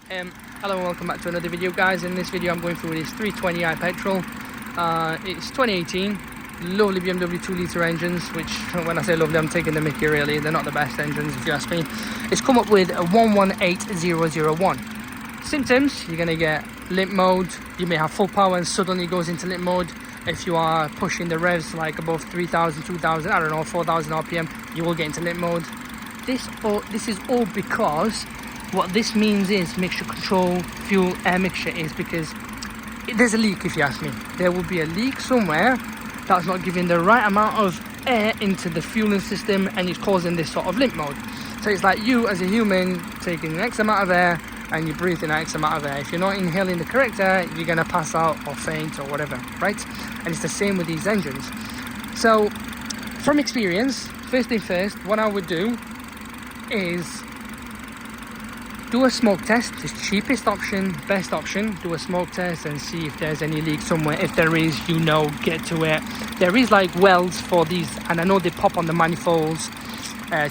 Hello and welcome back to another video, guys. In this video I'm going through this 320i petrol. It's 2018, lovely BMW 2-litre engines, which when I say lovely I'm taking the mickey really, they're not the best engines if you ask me. It's come up with a 118001. Symptoms: you're going to get limp mode, you may have full power and suddenly it goes into limp mode. If you are pushing the revs like above 3000, 2000, I don't know, 4000 RPM, you will get into limp mode. This is all because what this means is mixture control, fuel, air mixture is because there's a leak, if you ask me. There will be a leak somewhere that's not giving the right amount of air into the fueling system and it's causing this sort of limp mode. So it's like you as a human taking X amount of air and you're breathing X amount of air. If you're not inhaling the correct air, you're going to pass out or faint or whatever, right? And it's the same with these engines. So from experience, first thing first, what I would do is do a smoke test. It's cheapest option, best option. Do a smoke test and see if there's any leak somewhere. If there is, get to it. There is like welds for these, and I know they pop on the manifolds.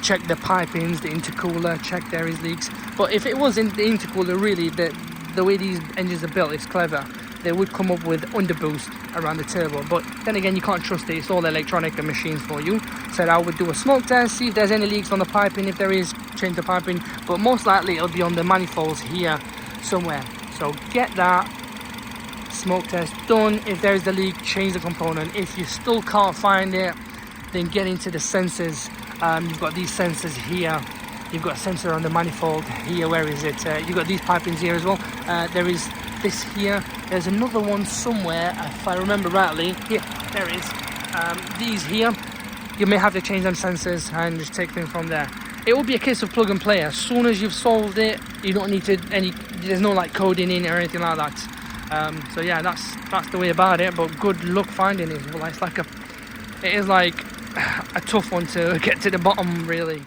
Check the pipings, the intercooler, check there is leaks. But if it wasn't the intercooler, really, the way these engines are built is clever. They would come up with underboost around the turbo, but then again you can't trust it. It's all electronic and machines for you. So I would do a smoke test, see if there's any leaks on the piping. If there is, change the piping, but most likely it'll be on the manifolds here somewhere. So get that smoke test done. If there's the leak, change the component. If you still can't find it, then get into the sensors. You've got these sensors here. You've got a sensor on the manifold here. Where is it? You've got these pipings here as well. There is this here. There's another one somewhere, if I remember rightly. Here, there is. These here, you may have to change them sensors and just take them from there. It will be a case of plug and play. As soon as you've solved it, you don't need to there's no like coding in it or anything like that. So yeah, that's the way about it. But good luck finding it. Well, it is like a tough one to get to the bottom, really.